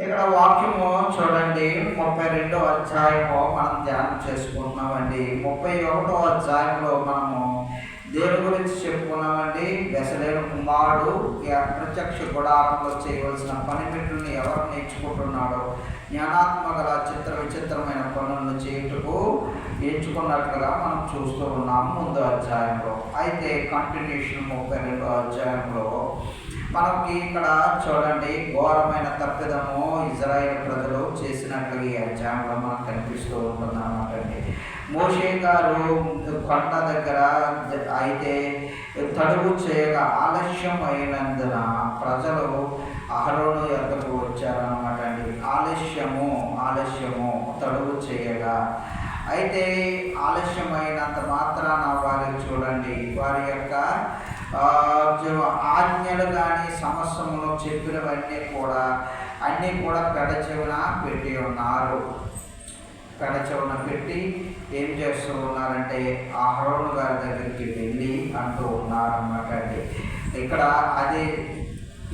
ఇక్కడ వాక్యము చూడండి, 32వ అధ్యాయము మనం ధ్యానం చేసుకుంటున్నామండి. 31వ అధ్యాయంలో మనము దేని గురించి చెప్పుకున్నామండి? బెసలేలు కుమారుడు ప్రత్యక్ష గుడారంలో చేయవలసిన పనిముట్లను ఎవరు నేర్చుకుంటున్నాడో, జ్ఞానాత్మ గల విచిత్రమైన పనులను చేయుటకు ఎంచుకున్నట్లుగా మనం చూస్తూ ఉన్నాము ముందు అధ్యాయంలో. అయితే కంటిన్యూషన్ 32వ అధ్యాయంలో మనకి ఇక్కడ చూడండి, ఘోరమైన తప్పిదము ఇజ్రాయేల్ ప్రజలు చేసినట్లుగా ఈ అధ్యాయంలో మనకు కనిపిస్తూ ఉంటుంది అన్నమాట అండి. మోషే గారు కొండ దగ్గర అయితే తడువు చేయగా ఆలస్యం అయినందున ప్రజలు అహరోను యొద్దకు వచ్చారన్నమాట అండి. ఆలస్యము తడువు చేయగా, అయితే ఆలస్యమైనంత మాత్రాన వారు చూడండి, వారి యొక్క ఆజ్ఞలు కానీ సమస్యలు చెప్పినవన్నీ కూడా పెడచెవిన పెట్టి ఉన్నారు. పెడచెవిన పెట్టి ఏం చేస్తూ ఉన్నారంటే అహరోను గారి దగ్గరికి వెళ్ళి అంటూ ఉన్నారన్నమాట అండి.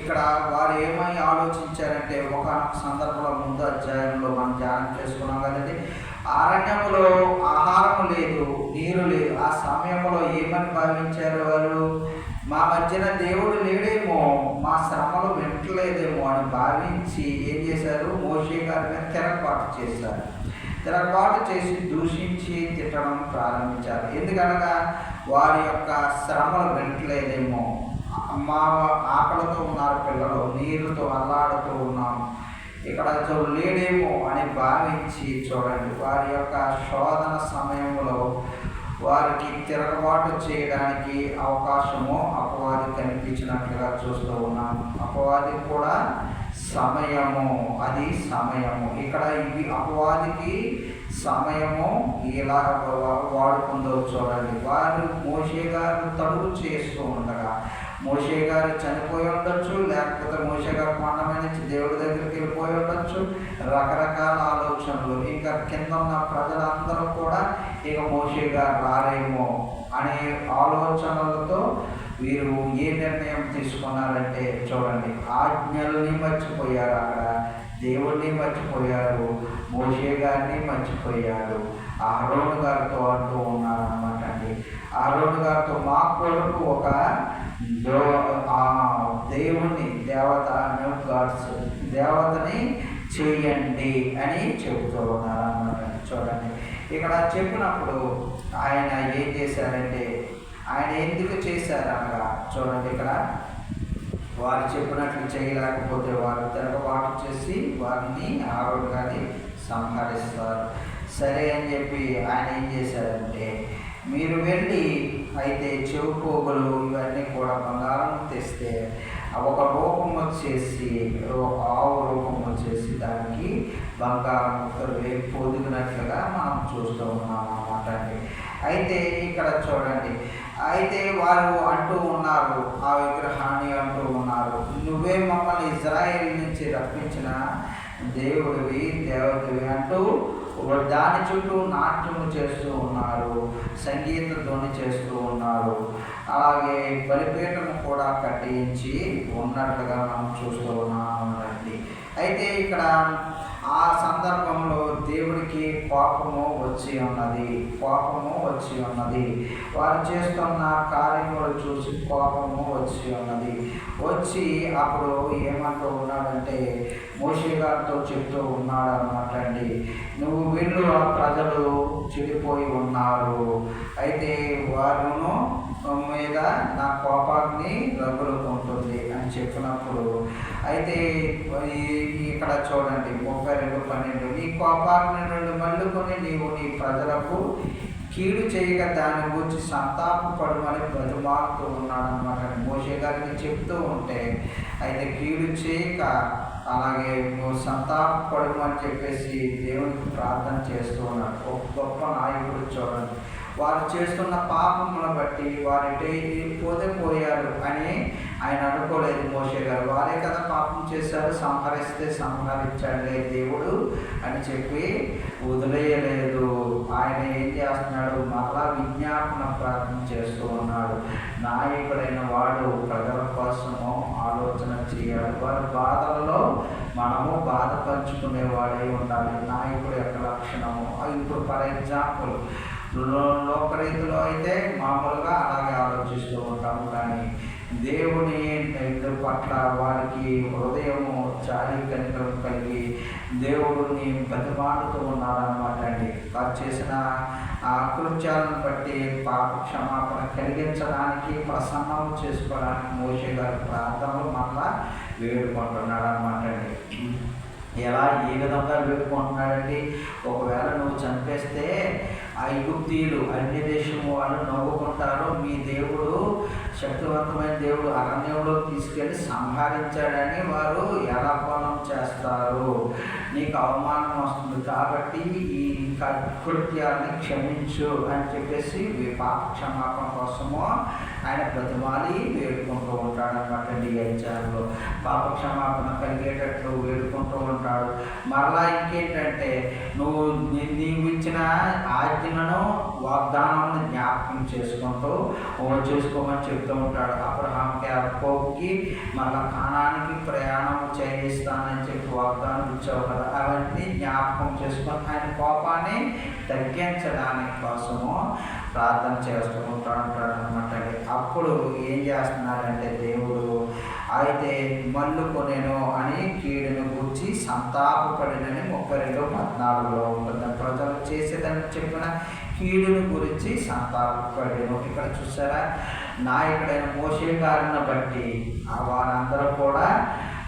ఇక్కడ వారు ఏమై ఆలోచించారంటే, ఒక సందర్భంలో ముందు అధ్యాయంలో మనం ధ్యానం చేసుకున్నాం కదండి, అరణ్యములో ఆహారం లేదు, నీరు లేదు. ఆ సమయంలో ఏమని భావించారు వారు? మా మధ్యన దేవుడు లేడేమో, మా శ్రమలు వింటలేదేమో అని భావించి ఏం చేశారు? మోషే గారి మీద తిరగబాటు చేసి దూషించి తిట్టడం ప్రారంభించారు. ఎందుకనగా వారి యొక్క శ్రమలు వింటలేదేమో, మా ఆకలితో ఉన్నారు పిల్లలు, నీరుతో అల్లాడుతూ ఉన్నాము, ఇక్కడ లేడేమో అని భావించి చూడండి, వారి యొక్క శోధన సమయంలో వారికి తిరగబాటు చేయడానికి అవకాశము అపవాది కనిపించినట్లుగా చూస్తూ ఉన్నాము. అపవాది కూడా సమయము ఇక్కడ ఇవి అపవాదికి సమయము ఎలా వాడుకుందో చూడండి. వారు మోషే గారు తడువు చేస్తూ ఉండగా, మోషే గారు చనిపోయి ఉండొచ్చు, లేకపోతే మోషే గారు కొండ మీద నుంచి దేవుడి దగ్గరికి వెళ్ళిపోయి ఉండొచ్చు. రకరకాల ఆలోచనలు, ఇంకా కింద ఉన్న ప్రజలందరూ కూడా ఇక మోషే గారు రారేమో అనే ఆలోచనలతో వీరు ఏ నిర్ణయం తీసుకున్నారంటే చూడండి, ఆజ్ఞల్ని మర్చిపోయారు, అక్కడ దేవుడిని మర్చిపోయారు, మోషే గారిని మర్చిపోయారు. అహరోను గారితో అంటూ ఉన్నారన్నమాట అండి. అహరోను గారితో మా కొరకు ఒక దేవుణ్ణి దేవతని చేయండి అని చెబుతూ ఉన్నారన్నమాట. చూడండి, ఇక్కడ చెప్పినప్పుడు ఆయన ఏం చేశారంటే, ఆయన ఎందుకు చేశారనగా చూడండి, ఇక్కడ వారు చెప్పినట్లు చేయలేకపోతే వారు తిరగబాటు చేసి వారిని అహరోను గారిని సంహరిస్తారు. సరే అని చెప్పి ఆయన ఏం చేశారంటే, మీరు వెళ్ళి అయితే చెవు పోగులు ఇవన్నీ కూడా బంగారం తెస్తే ఒక రూపం వచ్చేసి, ఆవు రూపం వచ్చేసి దానికి బంగారం ముక్కలు పొదిగినట్లుగా మనం చూస్తూ ఉన్నాం అన్నమాట అండి. అయితే ఇక్కడ చూడండి, అయితే వారు అంటూ ఉన్నారు, ఆ విగ్రహాన్ని అంటూ ఉన్నారు, నువ్వే మమ్మల్ని ఇజ్రాయేల్ నుంచి రప్పించిన దేవుడివి దేవతవి అంటూ దాని చుట్టూ నాట్యము చేస్తూ ఉన్నారు, సంగీత ధ్వని చేస్తూ ఉన్నారు, అలాగే బలిపీఠము కూడా కట్టించి ఉన్నట్లుగా మనం చూస్తూ ఉన్నామండి. అయితే ఇక్కడ ఆ సందర్భంలో దేవుడికి కోపము వచ్చి ఉన్నది. వారు చేస్తున్న కార్యములు చూసి కోపము వచ్చి అప్పుడు ఏమంటూ ఉన్నాడంటే, మోషే గారితో చెప్తూ ఉన్నాడు అన్నమాట అండి, నువ్వు వీళ్ళు ఆ ప్రజలు చెడిపోయి ఉన్నారు, అయితే వారును మీద నా కోపాగ్ని రగులుకుంటుంది అని చెప్పినప్పుడు, అయితే ఇక్కడ చూడండి 32:12, నీ కోపాగ్ని నుండి మళ్ళుకొని నీవు నీ ప్రజలకు కీడు చేయక దాని గురించి సంతాపపడమని బతిమాలుతూ ఉన్నాడనమాట. మోషే గారికి చెప్తూ ఉంటే, అయితే కీడు చేయక అలాగే నువ్వు సంతాపపడమని చెప్పేసి దేవునికి ప్రార్థన చేస్తూ ఉన్నాడు. ఒక గొప్ప నాయకుడు చూడండి, వారు చేస్తున్న పాపములను బట్టి వారి పోయారు అని ఆయన అనుకోలేదు మోషే గారు. వారే కదా పాపం చేశారు, సంహరిస్తే సంహరించాడులే దేవుడు అని చెప్పి వదిలేయలేదు. ఆయన ఏం చేస్తున్నాడు? మరలా విజ్ఞాపన ప్రార్థన చేస్తూ ఉన్నాడు. నాయకుడైన వాడు ప్రజల కోసము ఆలోచన చేయాలి. వారి బాధలలో మనము బాధ పంచుకునేవాడై ఉండాలి. నాయకుడు యొక్క లక్షణము ఇప్పుడు ఫర్ ఎగ్జాంపుల్ లోకరీతిలో అయితే మామూలుగా అలాగే ఆలోచిస్తూ ఉంటాము, కానీ దేవుని పట్ల వారికి హృదయము జాలి కనికరం కలిగి దేవుడిని బతిమాలుతూ ఉన్నారన్నమాట అండి. వారు చేసిన కృత్యాలను బట్టి పాప క్షమాపణ కలిగించడానికి, ప్రసన్నం చేసుకోవడానికి మోషే గారి ప్రార్థనలు మళ్ళా వేడుకుంటున్నాడు అన్నమాట అండి. ఎలా ఏ విధంగా వేడుకుంటున్నాడండి? ఒకవేళ నువ్వు చంపేస్తే ఐగుప్తీయులు అన్య దేశము వాళ్ళు నవ్వుకుంటారు, మీ దేవుడు శక్తివంతమైన దేవుడు అరణ్యంలో తీసుకెళ్ళి సంహరించాడని వారు ఎలాకోలం చేస్తారు, నీకు అవమానం వస్తుంది, కాబట్టి ఈ కృత్యాన్ని క్షమించు అని చెప్పేసి పాప క్షమాపణ కోసము ఆయన ప్రతిమాలి వేడుకుంటూ ఉంటాడనమాట. ఈ అధ్యాయంలో పాప క్షమాపణ కలిగేటట్లు వేడుకుంటూ ఉంటాడు. మరలా ఇంకేంటంటే నీవు ఇచ్చిన ఆజ్ఞలను వాగ్దానాలను జ్ఞాపకం చేసుకోమని చెప్తూ ఉంటాడు. అబ్రహాంకి యాకోబుకి మళ్ళా కానానికి ప్రయాణం చేయిస్తానని చెప్పి వాగ్దానం ఇచ్చావు కదా, అవన్నీ జ్ఞాపకం చేసుకొని ఆయన కోపాన్ని తగ్గించడానికి కోసము ప్రార్థన చేస్తూ ఉంటాడు అనమాట. అప్పుడు ఏం చేస్తున్నాడంటే దేవుడు అయితే మల్లు కొనేను అని కీడును గురించి సంతాపపడినని 32:14 ఉంటుంది. ప్రజలు చేసేదని చెప్పిన కీడుని గురించి సంతాపపడేను. ఇక్కడ చూసారా, నాయకుడైన మోషే గారిని బట్టి వారందరూ కూడా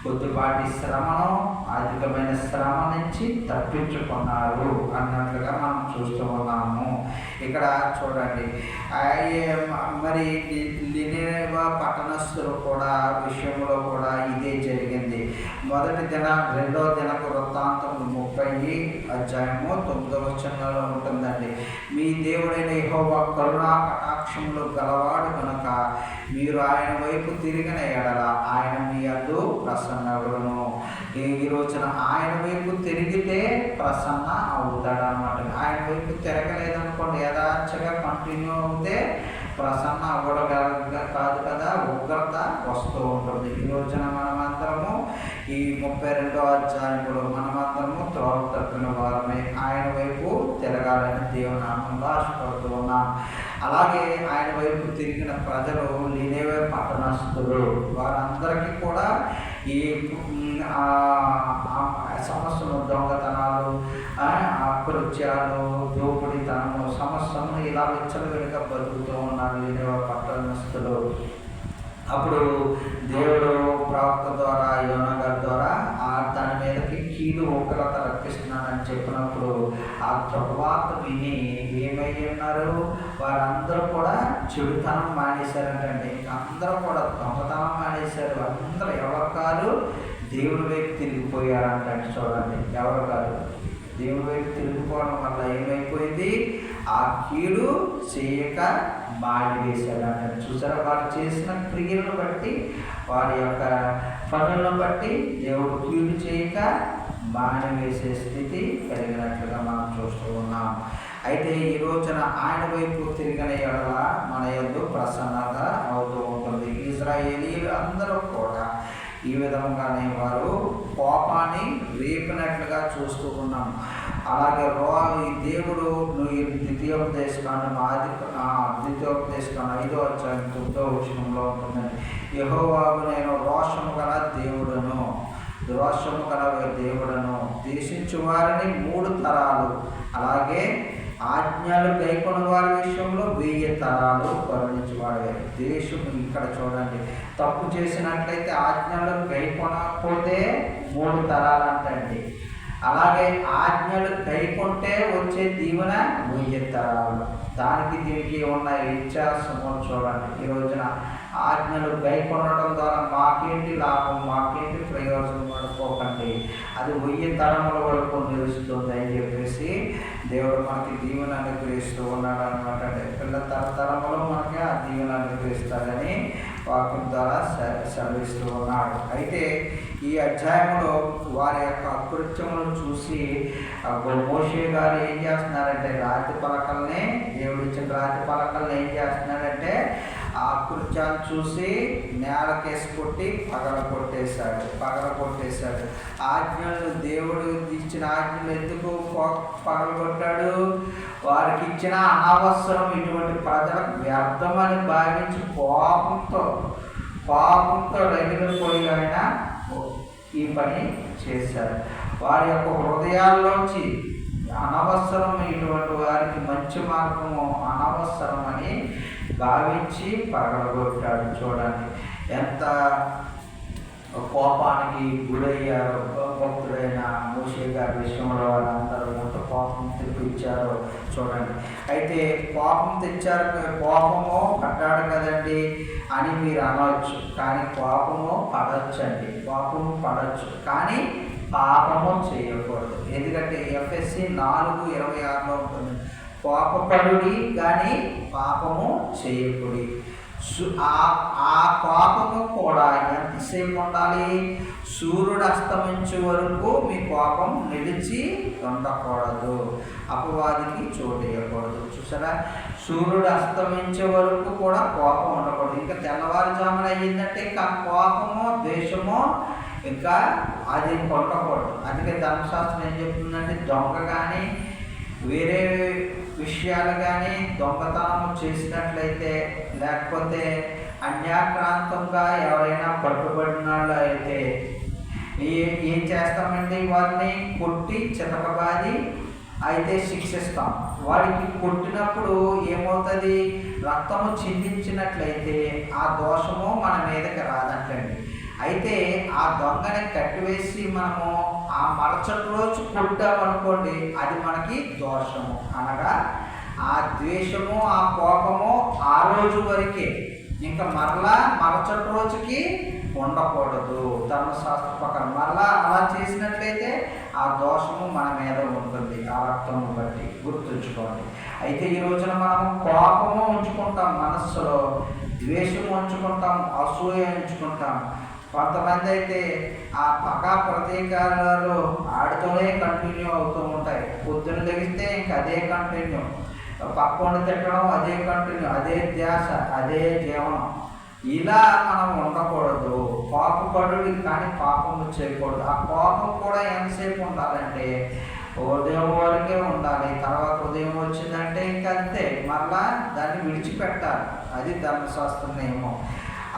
కొద్దిపాటి శ్రమను, అధికమైన శ్రమ నుంచి తప్పించుకున్నారు అన్నట్లుగా మనం చూస్తూ ఉన్నాము. ఇక్కడ చూడండి, మరి నినివే పట్టణస్థులు కూడా విషయంలో కూడా ఇదే జరిగింది. మొదటి రెండో దినపు వృత్తాంతం 30:9 ఉంటుందండి. మీ దేవుడైన యెహోవా కరుణా కటాక్షములు గలవాడు కనుక మీరు ఆయన వైపు తిరిగిన ఎడల ఆయన మీ యందు ప్రసన్నగును. ఈ రోజున ఆయన వైపు తిరిగితే ప్రసన్న అవుతాడు అన్నమాట. ఆయన వైపు తిరగలేదనుకోండి, యథార్థంగా కంటిన్యూ అవుతే ప్రసన్న అవ్వడం కాదు కదా, ఉగ్రత వస్తూ ఉంటుంది. ఈ రోజున మనమందరము ఈ 32వ అధ్యాయంలో మనమందరము త్రోవ తప్పిన వారమే ఆయన వైపు తిరగాలని దేవుని నామంలో ఆశపడుతూ ఉన్నాం. అలాగే ఆయన వైపు తిరిగిన ప్రజలు నినివే పట్టణస్థులు వారందరికీ కూడా ఈ సమస్యలు, దొంగతనాలు, అకృత్యాలు, దోపిడీతనము, సమస్యను ఇలా విచ్చలవిడిగా బతుకుతూ ఉన్నారు నినివే పట్టణస్థులు. అప్పుడు దేవుడు ప్రవక్త ద్వారా, యోనా గారి ద్వారా దాని మీదకి కీడు ఉగ్రత రప్పిస్తున్నానని చెప్పినప్పుడు ఆ తరువాత విని ఏమై ఉన్నారు, వారందరూ కూడా చెడుతనం మానేశారంటండి. అందరూ కూడా దొంగతనం మానేశారు. అందరూ ఎవరు కాదు దేవుడి వైపు తిరిగిపోయారంటే. చూడండి, ఎవరు కాదు దేవుడి వైపు తిరిగిపోవడం వల్ల ఏమైపోయింది, ఆ కీడు చేయక మాడివేశాడంట. చూసారా, వారు చేసిన క్రియలను బట్టి, వారి యొక్క పనులను బట్టి దేవుడు కీడు చేయక మాడివేసే స్థితి కలిగినట్లుగా మనం చూస్తూ ఉన్నాం. అయితే ఈ రోజున ఆయన వైపు తిరిగిన ఎడల మన యందు ప్రసన్నత అవుతూ ఉంటుంది. ఇశ్రాయేలీయులు అందరూ కూడా ఈ విధంగానే వారు కోపాన్ని రేపినట్లుగా చూస్తూ ఉన్నాం. అలాగే ఈ దేవుడు ద్వితీయోపదేశకాండం 5వ అధ్యాయం 9వ వచనంలో ఉంటుందని, యెహోవాకు నేను రోషము గల దేవుడను, రోషము గల దేవుడను, దేశించు వారిని 3 తరాలు, అలాగే ఆజ్ఞలు గైకొన్న వారి విషయంలో 1000 తరాలు కరుణించేవాడే. దేశం ఇక్కడ చూడండి, తప్పు చేసినట్లయితే ఆజ్ఞలు గైకొనకపోతే 3 తరాలు అంటండి. అలాగే ఆజ్ఞలు గైకొంటే వచ్చే దీవెన 1000 తరాలు. దానికి దీనికి ఉన్న వ్యత్యాసము చూడండి. ఈ రోజున ఆజ్ఞలు గైకొనడం ద్వారా మాకేంటి లాభం, మాకేంటి ప్రయోజనం అనుకోకండి, అది 1000 తరముల వరకు నిలుస్తుంది అని చెప్పేసి దేవుడు మనకి దీవెన అనుగ్రహిస్తూ ఉన్నాడు అనమాట. పిల్ల తరతరములో మనకి ఆ దీవెన అనుగ్రహిస్తాడని వాక్యం ద్వారా సెలవిస్తూ ఉన్నాడు. అయితే ఈ అధ్యాయంలో వారి యొక్క అకృత్యములను చూసి మోషే గారు ఏం చేస్తున్నారంటే, రాతి పలకల్ని, దేవుడు ఇచ్చిన రాతి పలకల్ని ఏం చేస్తున్నారంటే ఆ కృత్యాలు చూసి నేలకేసి కొట్టి పగలగొట్టేశాడు. ఆజ్ఞలు, దేవుడు ఇచ్చిన ఆజ్ఞలు ఎందుకు పగలగొట్టాడు? వారికి ఇచ్చిన అనవసరం ఇటువంటి ప్రజలకు వ్యర్థమని భావించి కోపంతో రగిలిపోయి ఆయన ఈ పని చేశారు. వారి యొక్క హృదయాల్లోంచి అనవసరం, ఇటువంటి వారికి మంచి మార్గము అనవసరమని భావించి పగలగొట్టాడు. చూడండి ఎంత కోపానికి గురయ్యారు భక్తుడైన మోషే గారి విషయంలో. వాళ్ళందరూ ఎంత కోపం తెప్పించారో చూడండి. అయితే కోపం తెచ్చారు, కోపము పడ్డాడు కదండి అని మీరు అనవచ్చు. కానీ కోపము పడచ్చు కానీ పాపము చేయకూడదు. ఎందుకంటే ఎఫ్ఎస్సి 4:26 ఉంటుంది, కోపపడుడి కానీ పాపము చేయకూడదు. ఆ కోపము కూడా ఎంతసేపు ఉండాలి? సూర్యుడు అస్తమించే వరకు మీ కోపం నిలిచి ఉండకూడదు, అపవాదికి చోటు వేయకూడదు. చూసారా, సూర్యుడు అస్తమించే వరకు కూడా కోపం ఉండకూడదు. ఇంకా తెల్లవారుజామున అయ్యిందంటే ఇంకా కోపము, ద్వేషము ఇంకా అది ఉండకూడదు. అందుకే ధర్మశాస్త్రం ఏం చెప్తుందంటే, దొంగ కానీ వేరే విషయాలు కానీ దొంగతనం చేసినట్లయితే, లేకపోతే అన్యాక్రాంతంగా ఎవరైనా పట్టుబడిన వాళ్ళు అయితే ఏం చేస్తామండి? వారిని కొట్టి చితకబాది అయితే శిక్షిస్తాం. వాడికి కొట్టినప్పుడు ఏమవుతుంది? రక్తము చిందించినట్లయితే ఆ దోషము మన మీదకి రాదంటండి. అయితే ఆ దొంగని కట్టివేసి మనము ఆ మరుసటి రోజు కొట్టామనుకోండి, అది మనకి దోషము. అనగా ఆ ద్వేషము, ఆ కోపము ఆ రోజు వరకే, ఇంకా మరలా మరుసటి రోజుకి ఉండకూడదు. ధర్మశాస్త్ర ప్రకారం మరలా అలా చేసినట్లయితే ఆ దోషము మన మీద ఉంటుంది, ఆ రక్తము బట్టి. గుర్తుంచుకోండి. అయితే ఈ రోజున మనము కోపము ఉంచుకుంటాం మనస్సులో, ద్వేషము ఉంచుకుంటాం, అసూయ ఉంచుకుంటాం. కొంతమంది అయితే ఆ పకా ప్రతీకారాలు ఆడితోనే కంటిన్యూ అవుతూ ఉంటాయి. పొద్దున్న లెగిస్తే ఇంక అదే కంటిన్యూ, పక్కన తిట్టడం అదే కంటిన్యూ, అదే ధ్యాస, అదే జీవనం. ఇలా మనం ఉండకూడదు. కోపపడుడి కానీ పాపము చేయకూడదు. ఆ కోపం కూడా ఎంతసేపు ఉండాలంటే ఉదయం వరకే ఉండాలి. తర్వాత ఉదయం వచ్చిందంటే ఇంకంతే, మరలా దాన్ని విడిచిపెట్టాలి. అది ధర్మశాస్త్ర నియమం.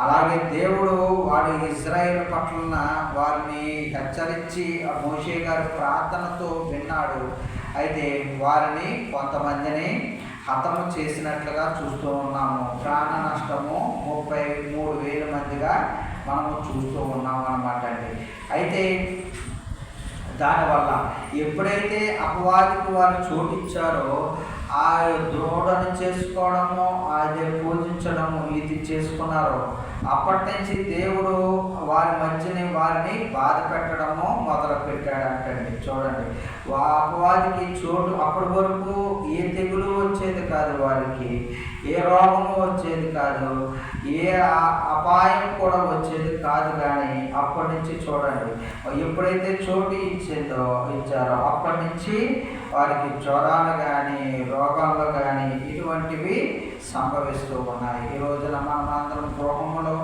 అలాగే దేవుడు వాడు ఇజ్రాయేల్ పట్ల వారిని హెచ్చరించి మోషే గారి ప్రార్థనతో విన్నాడు. అయితే వారిని కొంతమందిని హతము చేసినట్లుగా చూస్తూ ఉన్నాము. ప్రాణ నష్టము 33,000 మందిగా మనము చూస్తూ ఉన్నాము అన్నమాట అండి. అయితే దానివల్ల ఎప్పుడైతే అపవాదికి వారు చోటిచ్చారో ఆ ద్రోడను చేసుకోవడము, అదే పూజించడము ఇది చేసుకున్నారో, అప్పటి నుంచి దేవుడు వారి మధ్యని వారిని బాధ పెట్టడము మొదలు పెట్టాడంటండి. చూడండి, అపవాదికి చోటు అప్పటి వరకు ఏ తెగులు వచ్చేది కాదు, వారికి ఏ రోగము వచ్చేది కాదు, ఏ అపాయం కూడా వచ్చేది కాదు. కానీ అప్పటి నుంచి చూడండి, ఎప్పుడైతే చోటు ఇచ్చారో అప్పటి నుంచి వారికి జ్వరాలు కానీ రోగాలు కానీ ఇటువంటివి సంభవిస్తూ ఉన్నాయి. ఈ రోజున మనమందరం గృహంలో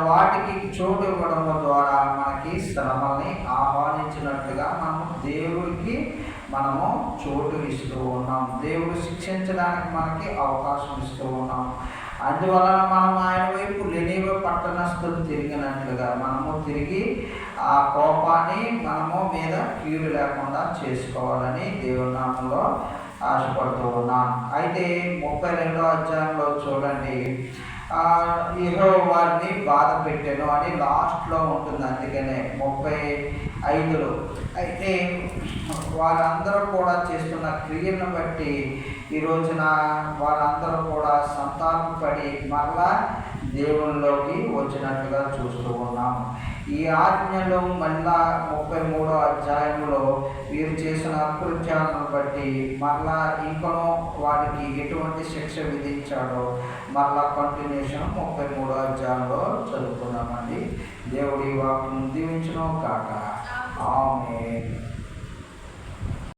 వాటికి చోటు ఇవ్వడం ద్వారా మనకి శ్రమల్ని ఆహ్వానించినట్లుగా మనము చోటు ఇస్తూ ఉన్నాం. దేవుడు శిక్షించడానికి మనకి అవకాశం ఇస్తూ ఉన్నాం. అందువలన మనం ఆయన వైపు లెనివ పట్టణస్థులు తిరిగినట్లుగా మనము తిరిగి ఆ కోపాన్ని మనము మీద కీడు లేకుండా చేసుకోవాలని దేవుని నామంలో ఆశపడుతూ ఉన్నాం. అయితే 32వ అధ్యాయంలో చూడండి, యెహోవా వారిని బాధ పెట్టాను అని లాస్ట్లో ఉంటుంది. అందుకనే 35లో అయితే వారందరూ కూడా చేస్తున్న క్రియలను బట్టి ఈ రోజున వారందరూ కూడా సంతాపపడి మరలా దేవునిలోకి వచ్చినట్లుగా చూస్తూ ఉన్నాము. ఈ ఆజ్ఞలు మళ్ళా 33వ అధ్యాయంలో వీరు చేసిన అకృత్యాలను బట్టి మరలా ఇంకనూ వారికి ఎటువంటి శిక్ష విధించాడో మరలా కంటిన్యూషన్ 33వ అధ్యాయంలో చదువుకున్నామండి. దేవుడి వాక్యం దీవించును కాక. ఆమేన్.